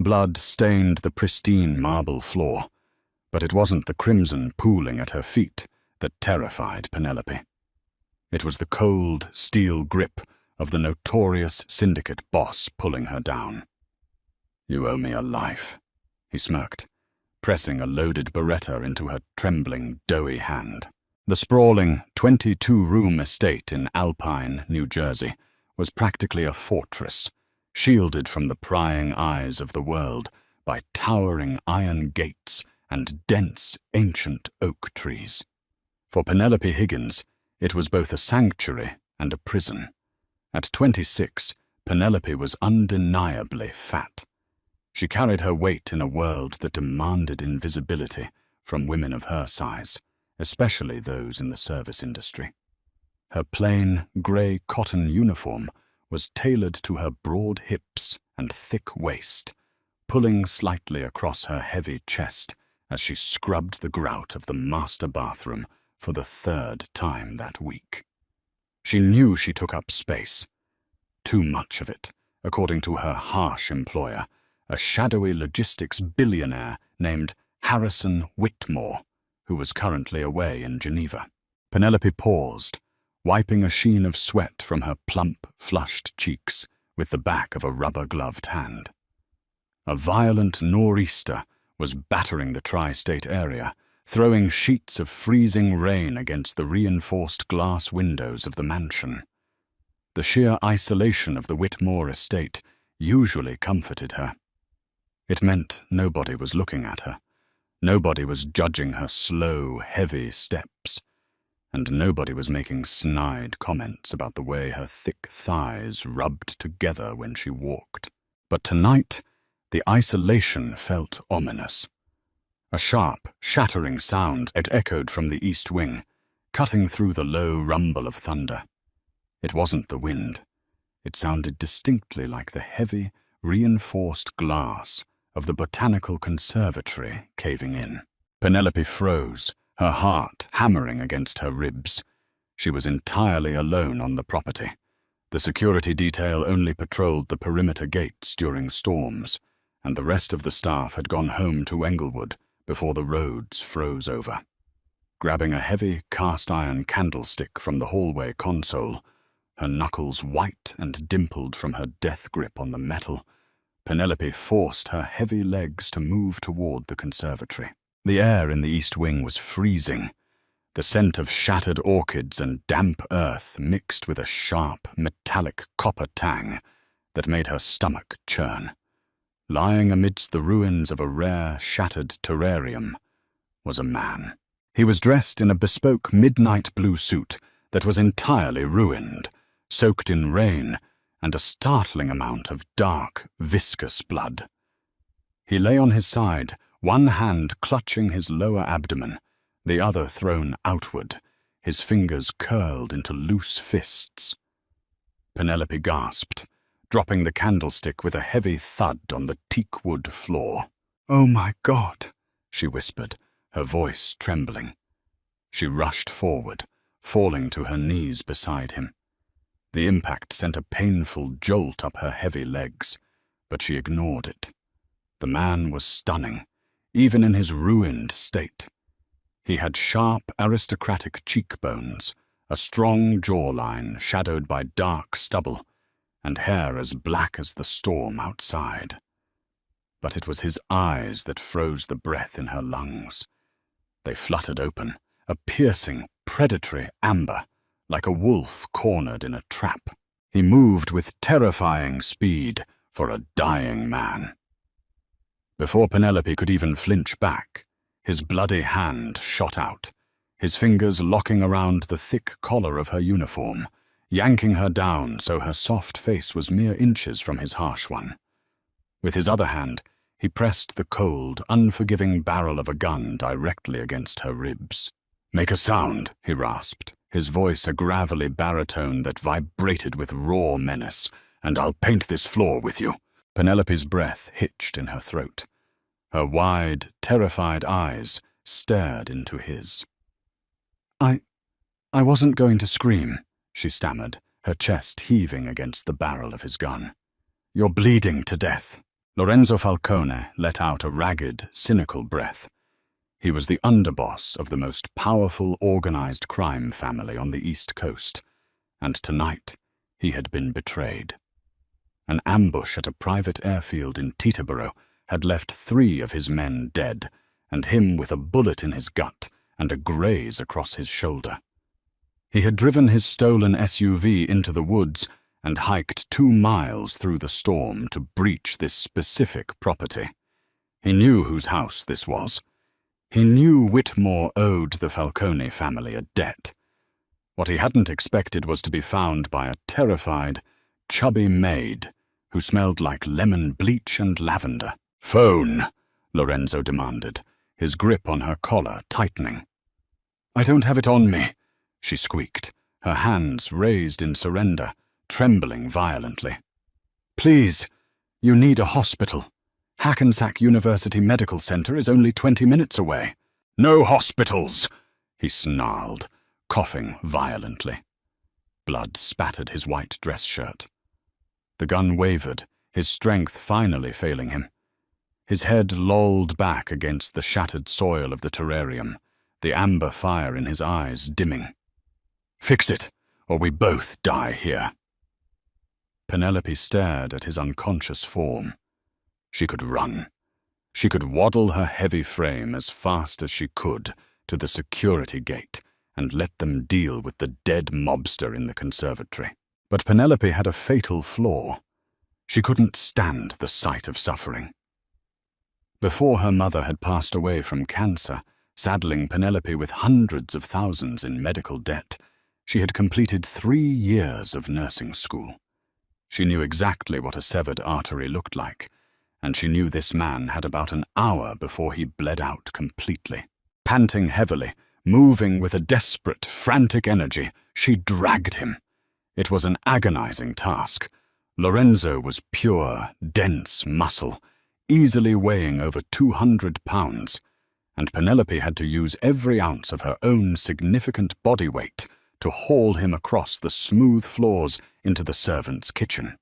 Blood stained the pristine marble floor, but it wasn't the crimson pooling at her feet that terrified Penelope. It was the cold, steel grip of the notorious syndicate boss pulling her down. "You owe me a life," he smirked, pressing a loaded Beretta into her trembling, doughy hand. The sprawling 22-room estate in Alpine, New Jersey, was practically a fortress, shielded from the prying eyes of the world by towering iron gates and dense, ancient oak trees. For Penelope Higgins, it was both a sanctuary and a prison. At 26, Penelope was undeniably fat. She carried her weight in a world that demanded invisibility from women of her size, especially those in the service industry. Her plain, grey cotton uniform was tailored to her broad hips and thick waist, pulling slightly across her heavy chest as she scrubbed the grout of the master bathroom for the third time that week. She knew she took up space. Too much of it, according to her harsh employer, a shadowy logistics billionaire named Harrison Whitmore, who was currently away in Geneva. Penelope paused, wiping a sheen of sweat from her plump, flushed cheeks with the back of a rubber-gloved hand. A violent nor'easter was battering the tri-state area, throwing sheets of freezing rain against the reinforced glass windows of the mansion. The sheer isolation of the Whitmore estate usually comforted her. It meant nobody was looking at her. Nobody was judging her slow, heavy steps, and nobody was making snide comments about the way her thick thighs rubbed together when she walked. But tonight, the isolation felt ominous. A sharp, shattering sound had echoed from the east wing, cutting through the low rumble of thunder. It wasn't the wind. It sounded distinctly like the heavy, reinforced glass of the botanical conservatory caving in. Penelope froze, her heart hammering against her ribs. She was entirely alone on the property. The security detail only patrolled the perimeter gates during storms, and the rest of the staff had gone home to Englewood before the roads froze over. Grabbing a heavy cast-iron candlestick from the hallway console, her knuckles white and dimpled from her death grip on the metal, Penelope forced her heavy legs to move toward the conservatory. The air in the east wing was freezing. The scent of shattered orchids and damp earth mixed with a sharp, metallic copper tang that made her stomach churn. Lying amidst the ruins of a rare, shattered terrarium was a man. He was dressed in a bespoke midnight blue suit that was entirely ruined, soaked in rain, and a startling amount of dark, viscous blood. He lay on his side, one hand clutching his lower abdomen, the other thrown outward, his fingers curled into loose fists. Penelope gasped, dropping the candlestick with a heavy thud on the teakwood floor. "Oh my God," she whispered, her voice trembling. She rushed forward, falling to her knees beside him. The impact sent a painful jolt up her heavy legs, but she ignored it. The man was stunning, even in his ruined state. He had sharp, aristocratic cheekbones, a strong jawline shadowed by dark stubble, and hair as black as the storm outside. But it was his eyes that froze the breath in her lungs. They fluttered open, a piercing, predatory amber, like a wolf cornered in a trap. He moved with terrifying speed for a dying man. Before Penelope could even flinch back, his bloody hand shot out, his fingers locking around the thick collar of her uniform, yanking her down so her soft face was mere inches from his harsh one. With his other hand, he pressed the cold, unforgiving barrel of a gun directly against her ribs. "Make a sound," he rasped, his voice a gravelly baritone that vibrated with raw menace, "and I'll paint this floor with you." Penelope's breath hitched in her throat. Her wide, terrified eyes stared into his. I wasn't going to scream," she stammered, her chest heaving against the barrel of his gun. "You're bleeding to death." Lorenzo Falcone let out a ragged, cynical breath. He was the underboss of the most powerful organized crime family on the East Coast, and tonight he had been betrayed. An ambush at a private airfield in Teterboro had left 3 of his men dead, and him with a bullet in his gut and a graze across his shoulder. He had driven his stolen SUV into the woods and hiked 2 miles through the storm to breach this specific property. He knew whose house this was. He knew Whitmore owed the Falcone family a debt. What he hadn't expected was to be found by a terrified, chubby maid who smelled like lemon bleach and lavender. "Phone," Lorenzo demanded, his grip on her collar tightening. "I don't have it on me," she squeaked, her hands raised in surrender, trembling violently. "Please, you need a hospital. Hackensack University Medical Center is only 20 minutes away." "No hospitals," he snarled, coughing violently. Blood spattered his white dress shirt. The gun wavered, his strength finally failing him. His head lolled back against the shattered soil of the terrarium, the amber fire in his eyes dimming. "Fix it, or we both die here." Penelope stared at his unconscious form. She could run. She could waddle her heavy frame as fast as she could to the security gate and let them deal with the dead mobster in the conservatory. But Penelope had a fatal flaw. She couldn't stand the sight of suffering. Before her mother had passed away from cancer, saddling Penelope with hundreds of thousands in medical debt, she had completed 3 years of nursing school. She knew exactly what a severed artery looked like, and she knew this man had about an hour before he bled out completely. Panting heavily, moving with a desperate, frantic energy, she dragged him. It was an agonizing task. Lorenzo was pure, dense muscle, easily weighing over 200 pounds, and Penelope had to use every ounce of her own significant body weight to haul him across the smooth floors into the servants' kitchen.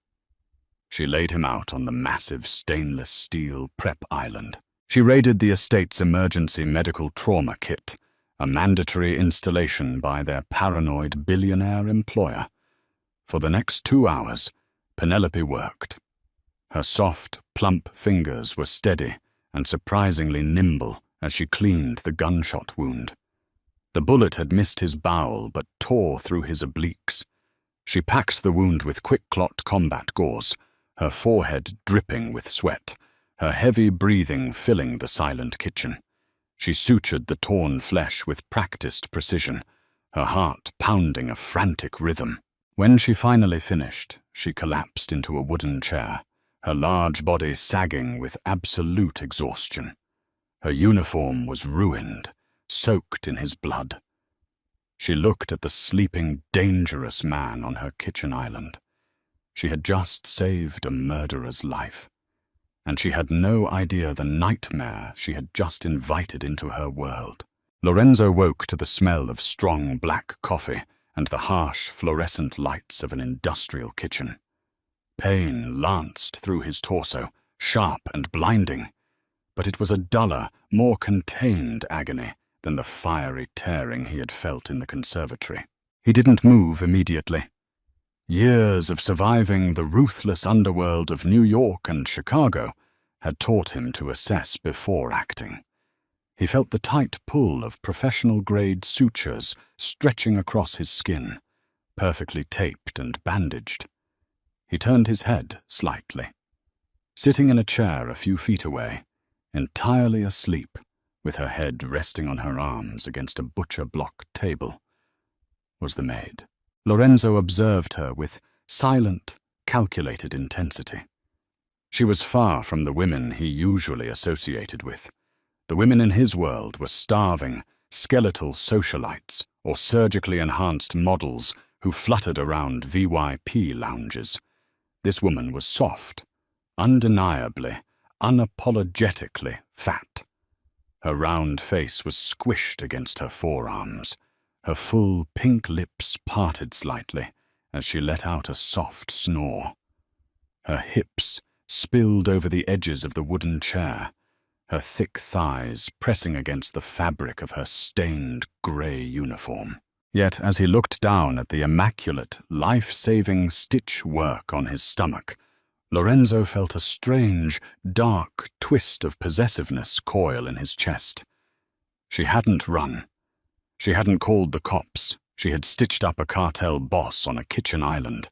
She laid him out on the massive stainless steel prep island. She raided the estate's emergency medical trauma kit, a mandatory installation by their paranoid billionaire employer. For the next 2 hours, Penelope worked. Her soft, plump fingers were steady and surprisingly nimble as she cleaned the gunshot wound. The bullet had missed his bowel but tore through his obliques. She packed the wound with quick-clot combat gauze, her forehead dripping with sweat, her heavy breathing filling the silent kitchen. She sutured the torn flesh with practiced precision, her heart pounding a frantic rhythm. When she finally finished, she collapsed into a wooden chair, her large body sagging with absolute exhaustion. Her uniform was ruined, soaked in his blood. She looked at the sleeping, dangerous man on her kitchen island. She had just saved a murderer's life, and she had no idea the nightmare she had just invited into her world. Lorenzo woke to the smell of strong black coffee and the harsh fluorescent lights of an industrial kitchen. Pain lanced through his torso, sharp and blinding, but it was a duller, more contained agony than the fiery tearing he had felt in the conservatory. He didn't move immediately. Years of surviving the ruthless underworld of New York and Chicago had taught him to assess before acting. He felt the tight pull of professional-grade sutures stretching across his skin, perfectly taped and bandaged. He turned his head slightly. Sitting in a chair a few feet away, entirely asleep, with her head resting on her arms against a butcher block table, was the maid. Lorenzo observed her with silent, calculated intensity. She was far from the women he usually associated with. The women in his world were starving, skeletal socialites or surgically enhanced models who fluttered around VYP lounges. This woman was soft, undeniably, unapologetically fat. Her round face was squished against her forearms. Her full pink lips parted slightly as she let out a soft snore. Her hips spilled over the edges of the wooden chair, her thick thighs pressing against the fabric of her stained grey uniform. Yet as he looked down at the immaculate, life-saving stitch work on his stomach, Lorenzo felt a strange, dark twist of possessiveness coil in his chest. She hadn't run. She hadn't called the cops. She had stitched up a cartel boss on a kitchen island.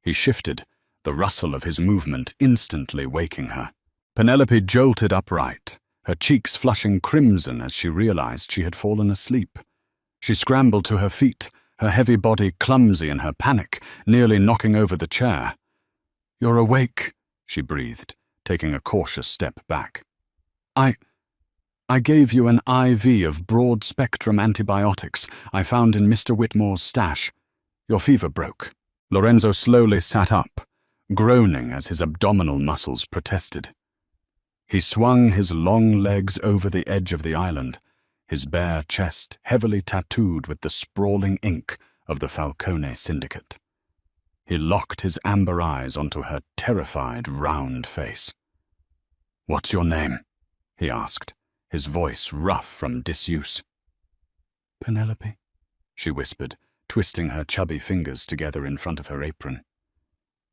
He shifted, the rustle of his movement instantly waking her. Penelope jolted upright, her cheeks flushing crimson as she realized she had fallen asleep. She scrambled to her feet, her heavy body clumsy in her panic, nearly knocking over the chair. "You're awake," she breathed, taking a cautious step back. I gave you an IV of broad-spectrum antibiotics I found in Mr. Whitmore's stash. Your fever broke." Lorenzo slowly sat up, groaning as his abdominal muscles protested. He swung his long legs over the edge of the island, his bare chest heavily tattooed with the sprawling ink of the Falcone Syndicate. He locked his amber eyes onto her terrified, round face. "What's your name?" he asked, his voice rough from disuse. "Penelope," she whispered, twisting her chubby fingers together in front of her apron.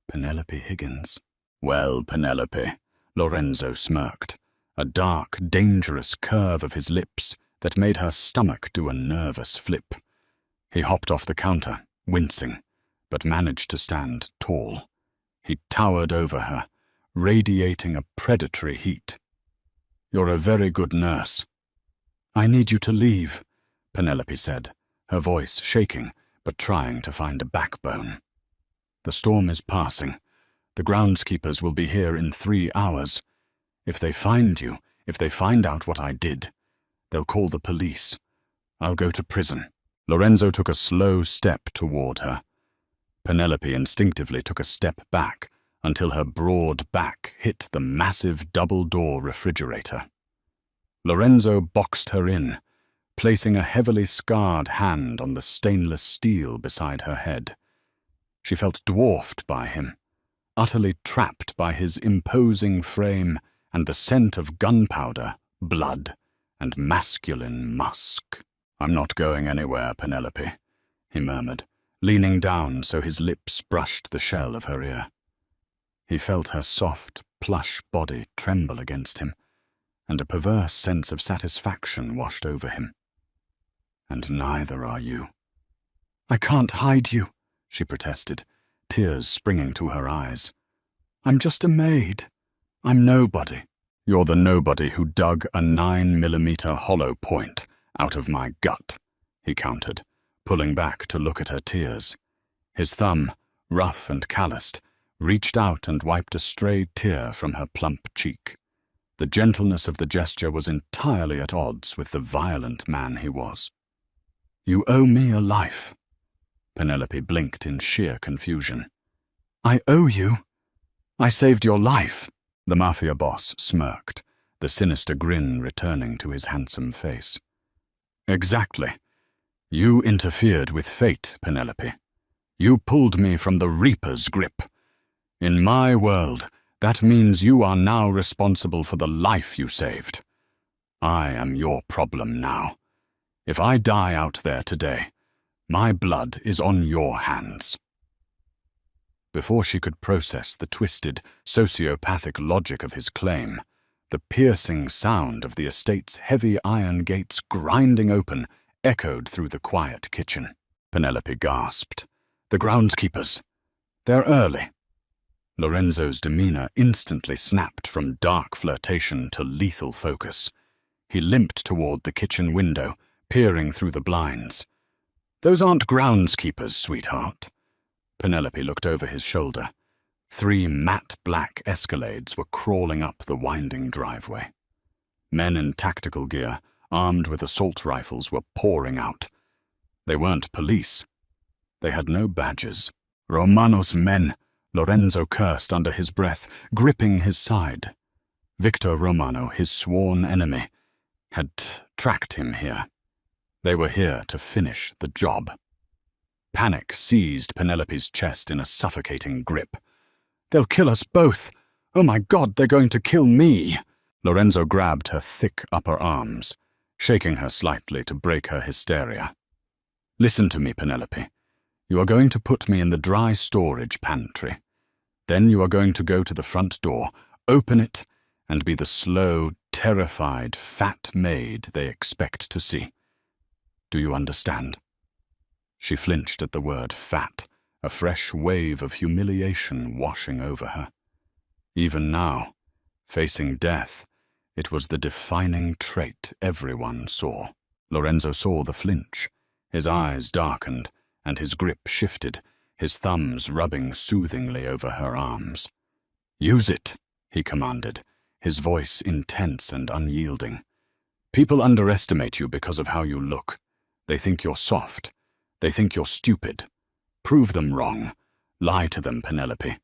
"Penelope Higgins." "Well, Penelope," Lorenzo smirked, a dark, dangerous curve of his lips that made her stomach do a nervous flip. He hopped off the counter, wincing, but managed to stand tall. He towered over her, radiating a predatory heat. "You're a very good nurse." "I need you to leave," Penelope said, her voice shaking, but trying to find a backbone. "The storm is passing. The groundskeepers will be here in 3 hours. If they find you, if they find out what I did, they'll call the police. I'll go to prison." Lorenzo took a slow step toward her. Penelope instinctively took a step back until her broad back hit the massive double-door refrigerator. Lorenzo boxed her in, placing a heavily scarred hand on the stainless steel beside her head. She felt dwarfed by him, utterly trapped by his imposing frame and the scent of gunpowder, blood, and masculine musk. "I'm not going anywhere, Penelope," he murmured, leaning down so his lips brushed the shell of her ear. He felt her soft, plush body tremble against him, and a perverse sense of satisfaction washed over him. "And neither are you." "I can't hide you," she protested, tears springing to her eyes. "I'm just a maid. I'm nobody." "You're the nobody who dug a 9mm hollow point out of my gut," he countered, pulling back to look at her tears. His thumb, rough and calloused, reached out and wiped a stray tear from her plump cheek. The gentleness of the gesture was entirely at odds with the violent man he was. "You owe me a life." Penelope blinked in sheer confusion. "I owe you? I saved your life." The Mafia boss smirked, the sinister grin returning to his handsome face. "Exactly. You interfered with fate, Penelope. You pulled me from the Reaper's grip. In my world, that means you are now responsible for the life you saved. I am your problem now. If I die out there today, my blood is on your hands." Before she could process the twisted, sociopathic logic of his claim, the piercing sound of the estate's heavy iron gates grinding open echoed through the quiet kitchen. Penelope gasped. "The groundskeepers! They're early." Lorenzo's demeanor instantly snapped from dark flirtation to lethal focus. He limped toward the kitchen window, peering through the blinds. "Those aren't groundskeepers, sweetheart." Penelope looked over his shoulder. 3 matte black Escalades were crawling up the winding driveway. Men in tactical gear, armed with assault rifles, were pouring out. They weren't police. They had no badges. "Romano's men," Lorenzo cursed under his breath, gripping his side. Victor Romano, his sworn enemy, had tracked him here. They were here to finish the job. Panic seized Penelope's chest in a suffocating grip. "They'll kill us both. Oh my God, they're going to kill me! Lorenzo grabbed her thick upper arms, shaking her slightly to break her hysteria. Listen to me, Penelope. You are going to put me in the dry storage pantry. Then you are going to go to the front door, open it, and be the slow, terrified, fat maid they expect to see. Do you understand? She flinched at the word fat, a fresh wave of humiliation washing over her. Even now, facing death, it was the defining trait everyone saw. Lorenzo saw the flinch. His eyes darkened, and his grip shifted, his thumbs rubbing soothingly over her arms. Use it, he commanded, his voice intense and unyielding. People underestimate you because of how you look. They think you're soft. They think you're stupid. Prove them wrong. Lie to them, Penelope.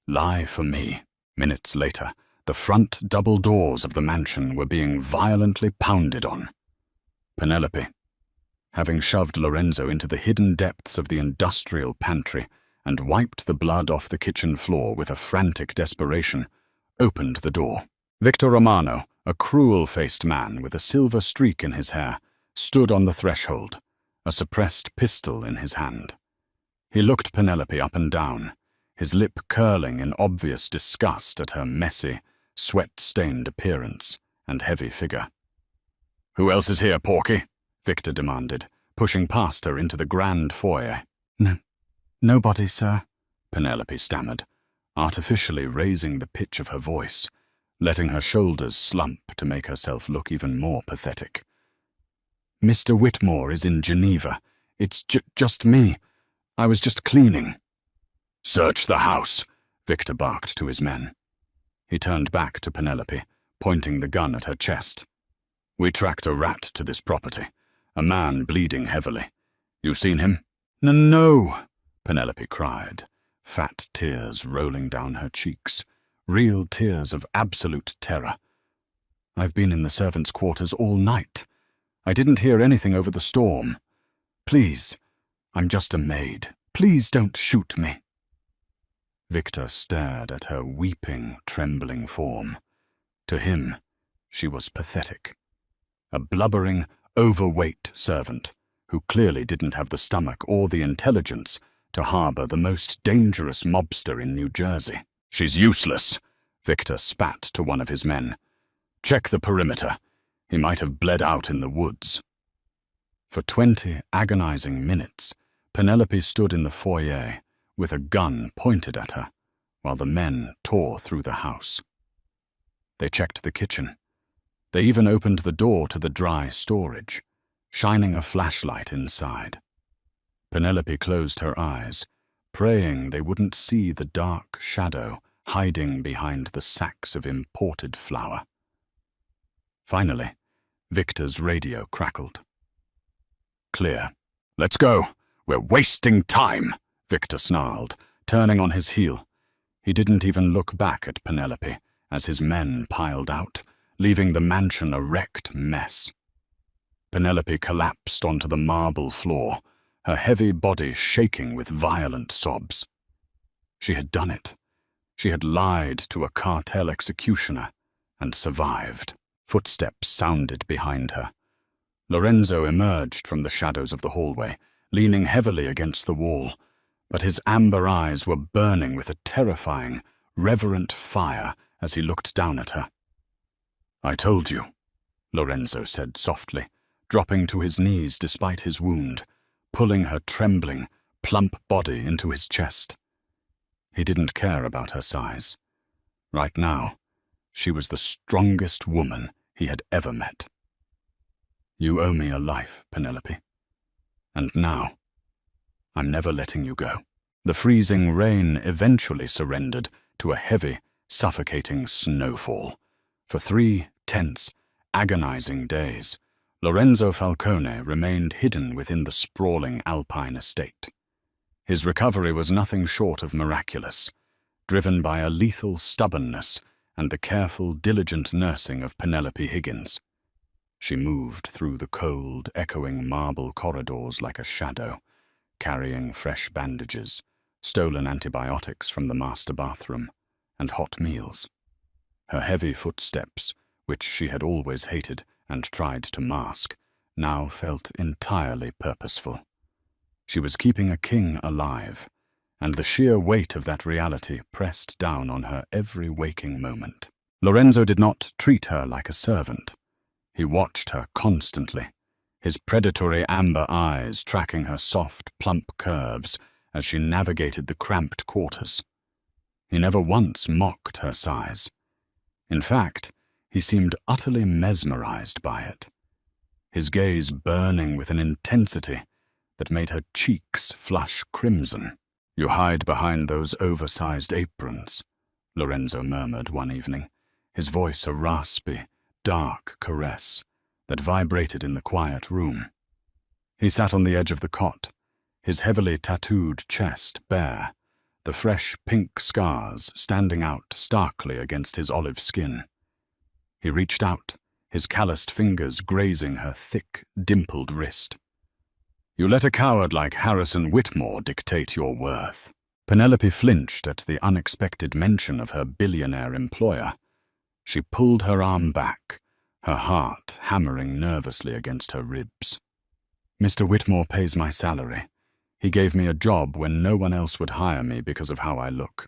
Lie for me. Minutes later, the front double doors of the mansion were being violently pounded on. Penelope, having shoved Lorenzo into the hidden depths of the industrial pantry and wiped the blood off the kitchen floor with a frantic desperation, opened the door. Victor Romano, a cruel-faced man with a silver streak in his hair, stood on the threshold, a suppressed pistol in his hand. He looked Penelope up and down, his lip curling in obvious disgust at her messy, sweat-stained appearance and heavy figure. "Who else is here, Porky?" Victor demanded, pushing past her into the grand foyer. Nobody, sir," Penelope stammered, artificially raising the pitch of her voice, letting her shoulders slump to make herself look even more pathetic. "Mr. Whitmore is in Geneva. It's just me. I was just cleaning." "Search the house," Victor barked to his men. He turned back to Penelope, pointing the gun at her chest. "We tracked a rat to this property, a man bleeding heavily. You seen him?" No, Penelope cried, fat tears rolling down her cheeks, real tears of absolute terror. "I've been in the servants' quarters all night. I didn't hear anything over the storm. Please, I'm just a maid. Please don't shoot me." Victor stared at her weeping, trembling form. To him, she was pathetic. A blubbering, overweight servant who clearly didn't have the stomach or the intelligence to harbor the most dangerous mobster in New Jersey. "She's useless," Victor spat to one of his men. "Check the perimeter. He might have bled out in the woods." For 20 agonizing minutes, Penelope stood in the foyer with a gun pointed at her, while the men tore through the house. They checked the kitchen. They even opened the door to the dry storage, shining a flashlight inside. Penelope closed her eyes, praying they wouldn't see the dark shadow hiding behind the sacks of imported flour. Finally, Victor's radio crackled. "Clear. Let's go. We're wasting time," Victor snarled, turning on his heel. He didn't even look back at Penelope as his men piled out, leaving the mansion a wrecked mess. Penelope collapsed onto the marble floor, her heavy body shaking with violent sobs. She had done it. She had lied to a cartel executioner and survived. Footsteps sounded behind her. Lorenzo emerged from the shadows of the hallway, leaning heavily against the wall, but his amber eyes were burning with a terrifying, reverent fire as he looked down at her. "I told you," Lorenzo said softly, dropping to his knees despite his wound, pulling her trembling, plump body into his chest. He didn't care about her size. Right now, she was the strongest woman he had ever met. "You owe me a life, Penelope. And now, I'm never letting you go." The freezing rain eventually surrendered to a heavy, suffocating snowfall. For 3 tense, agonizing days, Lorenzo Falcone remained hidden within the sprawling Alpine estate. His recovery was nothing short of miraculous, driven by a lethal stubbornness and the careful, diligent nursing of Penelope Higgins. She moved through the cold, echoing marble corridors like a shadow, carrying fresh bandages, stolen antibiotics from the master bathroom, and hot meals. Her heavy footsteps, which she had always hated and tried to mask, now felt entirely purposeful. She was keeping a king alive, and the sheer weight of that reality pressed down on her every waking moment. Lorenzo did not treat her like a servant. He watched her constantly, his predatory amber eyes tracking her soft, plump curves as she navigated the cramped quarters. He never once mocked her size. In fact, he seemed utterly mesmerized by it, his gaze burning with an intensity that made her cheeks flush crimson. "You hide behind those oversized aprons," Lorenzo murmured one evening, his voice a raspy, dark caress that vibrated in the quiet room. He sat on the edge of the cot, his heavily tattooed chest bare, the fresh pink scars standing out starkly against his olive skin. He reached out, his calloused fingers grazing her thick, dimpled wrist. "You let a coward like Harrison Whitmore dictate your worth." Penelope flinched at the unexpected mention of her billionaire employer. She pulled her arm back, her heart hammering nervously against her ribs. "Mr. Whitmore pays my salary. He gave me a job when no one else would hire me because of how I look.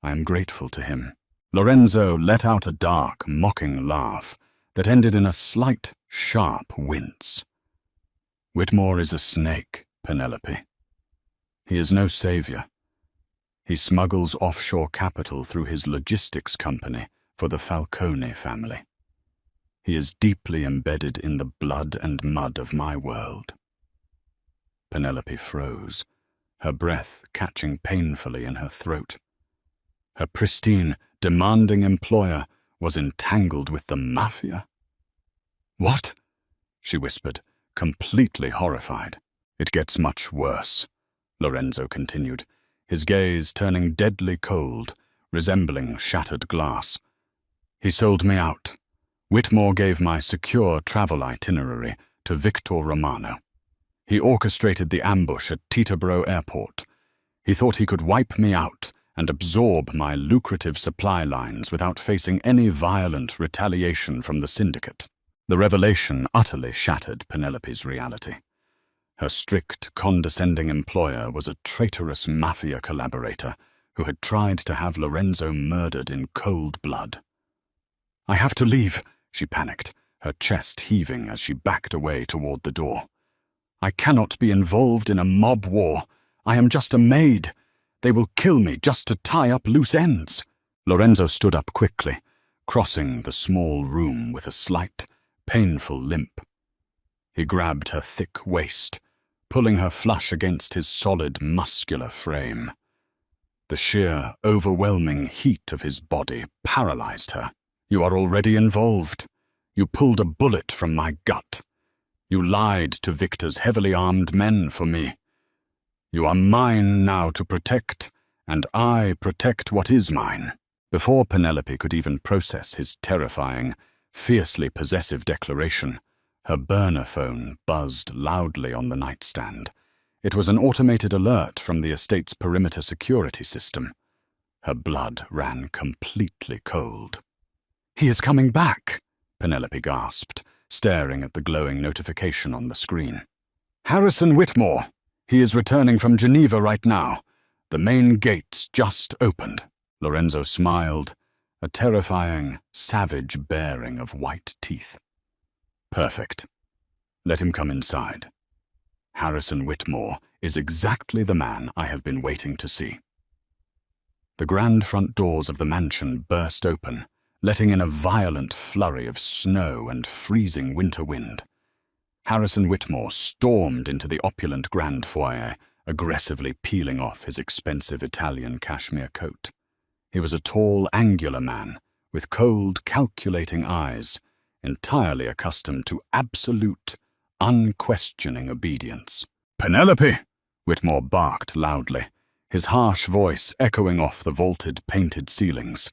I am grateful to him." Lorenzo let out a dark, mocking laugh that ended in a slight, sharp wince. "Whitmore is a snake, Penelope. He is no savior. He smuggles offshore capital through his logistics company for the Falcone family. He is deeply embedded in the blood and mud of my world." Penelope froze, her breath catching painfully in her throat. Her pristine, demanding employer was entangled with the Mafia? "What?" she whispered, completely horrified. "It gets much worse," Lorenzo continued, his gaze turning deadly cold, resembling shattered glass. "He sold me out. Whitmore gave my secure travel itinerary to Victor Romano. He orchestrated the ambush at Teterboro Airport. He thought he could wipe me out and absorb my lucrative supply lines without facing any violent retaliation from the syndicate." The revelation utterly shattered Penelope's reality. Her strict, condescending employer was a traitorous Mafia collaborator who had tried to have Lorenzo murdered in cold blood. "I have to leave," she panicked, her chest heaving as she backed away toward the door. "I cannot be involved in a mob war. I am just a maid. They will kill me just to tie up loose ends." Lorenzo stood up quickly, crossing the small room with a slight, painful limp. He grabbed her thick waist, pulling her flush against his solid, muscular frame. The sheer, overwhelming heat of his body paralyzed her. "You are already involved. You pulled a bullet from my gut. You lied to Victor's heavily armed men for me. You are mine now to protect, and I protect what is mine." Before Penelope could even process his terrifying, fiercely possessive declaration, her burner phone buzzed loudly on the nightstand. It was an automated alert from the estate's perimeter security system. Her blood ran completely cold. "He is coming back," Penelope gasped, staring at the glowing notification on the screen. "Harrison Whitmore. He is returning from Geneva right now. The main gates just opened." Lorenzo smiled, a terrifying, savage baring of white teeth. "Perfect. Let him come inside. Harrison Whitmore is exactly the man I have been waiting to see." The grand front doors of the mansion burst open, letting in a violent flurry of snow and freezing winter wind. Harrison Whitmore stormed into the opulent grand foyer, aggressively peeling off his expensive Italian cashmere coat. He was a tall, angular man, with cold, calculating eyes, entirely accustomed to absolute, unquestioning obedience. "Penelope!" Whitmore barked loudly, his harsh voice echoing off the vaulted, painted ceilings.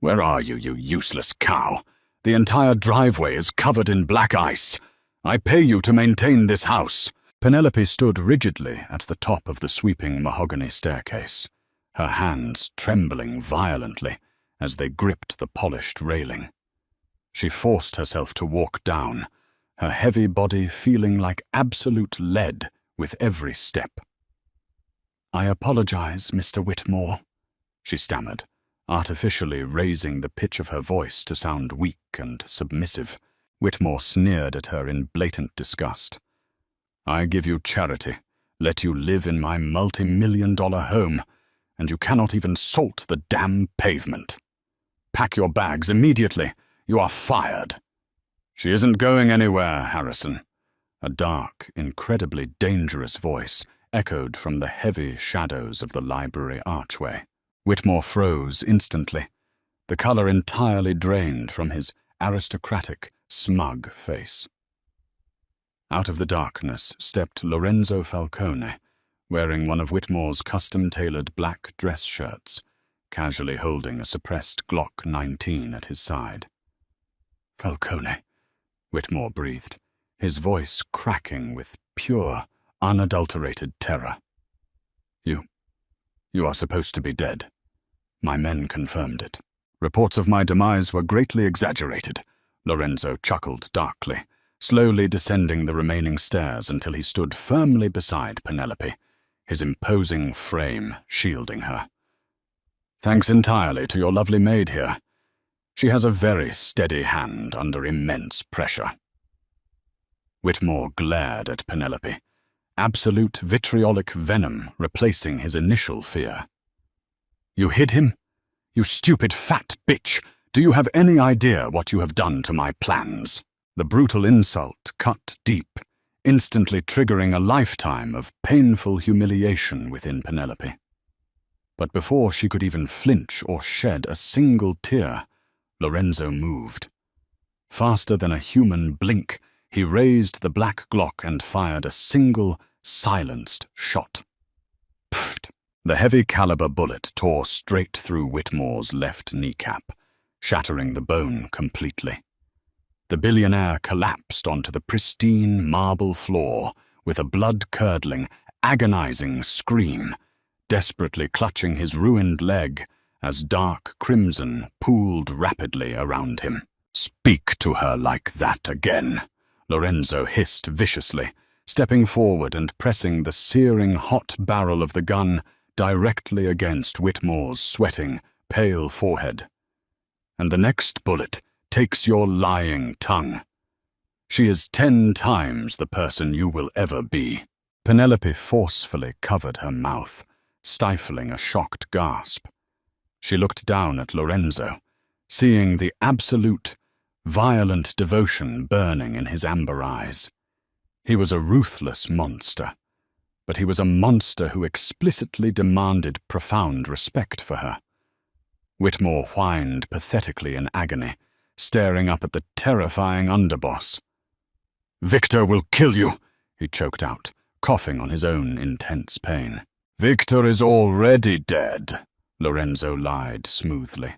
"Where are you, you useless cow? The entire driveway is covered in black ice. I pay you to maintain this house." Penelope stood rigidly at the top of the sweeping mahogany staircase, her hands trembling violently as they gripped the polished railing. She forced herself to walk down, her heavy body feeling like absolute lead with every step. "I apologize, Mr. Whitmore," she stammered, artificially raising the pitch of her voice to sound weak and submissive. Whitmore sneered at her in blatant disgust. "I give you charity, let you live in my multi-million-dollar home, and you cannot even salt the damn pavement. Pack your bags immediately. You are fired." "She isn't going anywhere, Harrison." A dark, incredibly dangerous voice echoed from the heavy shadows of the library archway. Whitmore froze instantly, the color entirely drained from his aristocratic, smug face. Out of the darkness stepped Lorenzo Falcone, wearing one of Whitmore's custom-tailored black dress shirts, casually holding a suppressed Glock 19 at his side. "Falcone," Whitmore breathed, his voice cracking with pure, unadulterated terror. You are supposed to be dead." "My men confirmed it. Reports of my demise were greatly exaggerated," Lorenzo chuckled darkly, slowly descending the remaining stairs until he stood firmly beside Penelope, his imposing frame shielding her. "Thanks entirely to your lovely maid here. She has a very steady hand under immense pressure." Whitmore glared at Penelope, absolute vitriolic venom replacing his initial fear. "You hid him? You stupid fat bitch! Do you have any idea what you have done to my plans?" The brutal insult cut deep, instantly triggering a lifetime of painful humiliation within Penelope. But before she could even flinch or shed a single tear, Lorenzo moved. Faster than a human blink, he raised the black Glock and fired a single, silenced shot. Pfft! The heavy-caliber bullet tore straight through Whitmore's left kneecap, shattering the bone completely. The billionaire collapsed onto the pristine marble floor with a blood-curdling, agonizing scream, desperately clutching his ruined leg as dark crimson pooled rapidly around him. "Speak to her like that again," Lorenzo hissed viciously, stepping forward and pressing the searing hot barrel of the gun directly against Whitmore's sweating, pale forehead. "And the next bullet takes your lying tongue. She is 10 times the person you will ever be." Penelope forcefully covered her mouth, stifling a shocked gasp. She looked down at Lorenzo, seeing the absolute, violent devotion burning in his amber eyes. He was a ruthless monster, but he was a monster who explicitly demanded profound respect for her. Whitmore whined pathetically in agony, staring up at the terrifying underboss. "Victor will kill you," he choked out, coughing on his own intense pain. "Victor is already dead," Lorenzo lied smoothly,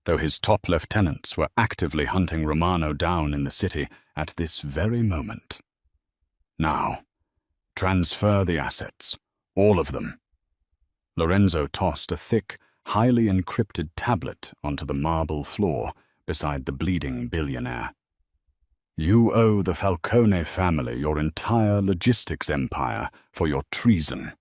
though his top lieutenants were actively hunting Romano down in the city at this very moment. "Now, transfer the assets, all of them." Lorenzo tossed a thick, highly encrypted tablet onto the marble floor beside the bleeding billionaire. "You owe the Falcone family your entire logistics empire for your treason.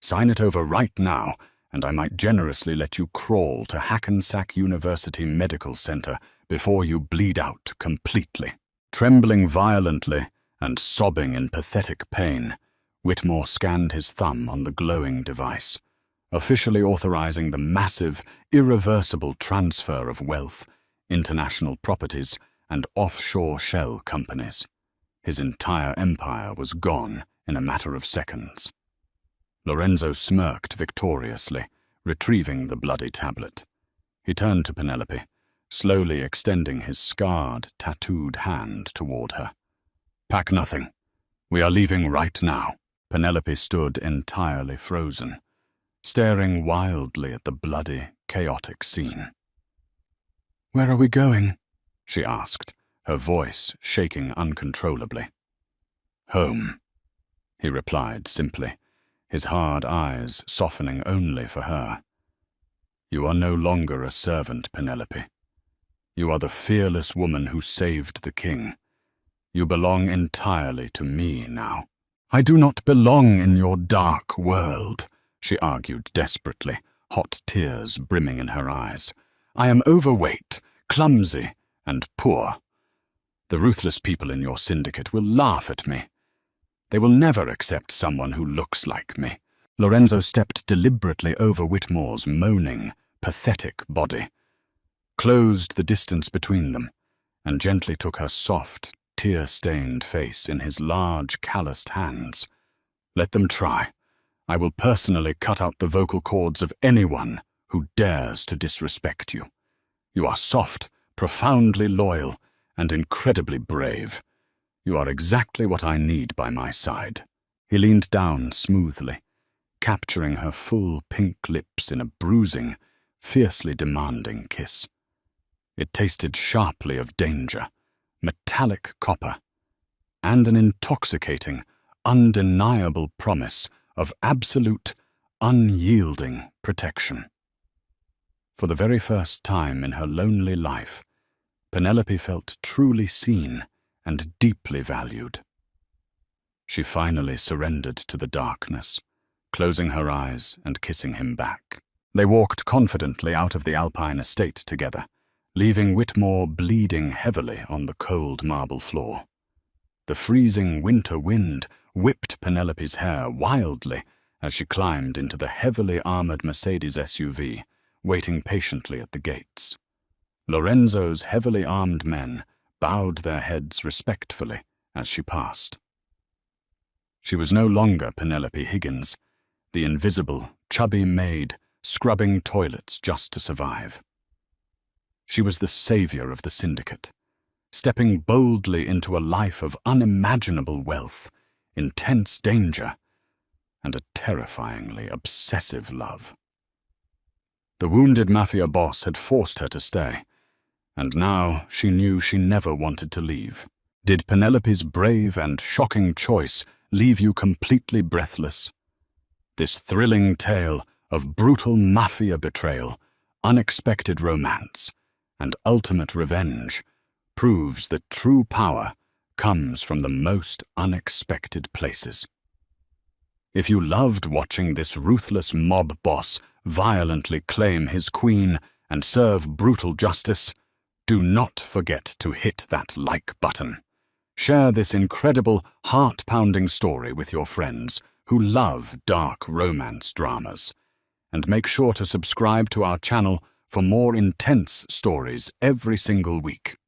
Sign it over right now, and I might generously let you crawl to Hackensack University Medical Center before you bleed out completely." Trembling violently and sobbing in pathetic pain, Whitmore scanned his thumb on the glowing device, officially authorizing the massive, irreversible transfer of wealth, international properties, and offshore shell companies. His entire empire was gone in a matter of seconds. Lorenzo smirked victoriously, retrieving the bloody tablet. He turned to Penelope, slowly extending his scarred, tattooed hand toward her. "Pack nothing. We are leaving right now." Penelope stood entirely frozen, staring wildly at the bloody, chaotic scene. "Where are we going?" she asked, her voice shaking uncontrollably. "Home," he replied simply, his hard eyes softening only for her. You are no longer a servant, Penelope. You are the fearless woman who saved the king. You belong entirely to me now. I do not belong in your dark world, she argued desperately, hot tears brimming in her eyes. I am overweight, clumsy, and poor. The ruthless people in your syndicate will laugh at me. They will never accept someone who looks like me. Lorenzo stepped deliberately over Whitmore's moaning, pathetic body, closed the distance between them, and gently took her soft, tear-stained face in his large, calloused hands. Let them try. I will personally cut out the vocal cords of anyone who dares to disrespect you. You are soft, profoundly loyal, and incredibly brave. You are exactly what I need by my side. He leaned down smoothly, capturing her full pink lips in a bruising, fiercely demanding kiss. It tasted sharply of danger, metallic copper, and an intoxicating, undeniable promise of absolute, unyielding protection. For the very first time in her lonely life, Penelope felt truly seen and deeply valued. She finally surrendered to the darkness, closing her eyes and kissing him back. They walked confidently out of the Alpine estate together, leaving Whitmore bleeding heavily on the cold marble floor. The freezing winter wind whipped Penelope's hair wildly as she climbed into the heavily armored Mercedes SUV, waiting patiently at the gates. Lorenzo's heavily armed men bowed their heads respectfully as she passed. She was no longer Penelope Higgins, the invisible, chubby maid scrubbing toilets just to survive. She was the savior of the syndicate, stepping boldly into a life of unimaginable wealth, intense danger, and a terrifyingly obsessive love. The wounded Mafia boss had forced her to stay, and now she knew she never wanted to leave. Did Penelope's brave and shocking choice leave you completely breathless? This thrilling tale of brutal Mafia betrayal, unexpected romance, and ultimate revenge proves that true power comes from the most unexpected places. If you loved watching this ruthless mob boss violently claim his queen and serve brutal justice, do not forget to hit that like button. Share this incredible, heart-pounding story with your friends who love dark romance dramas. And make sure to subscribe to our channel for more intense stories every single week.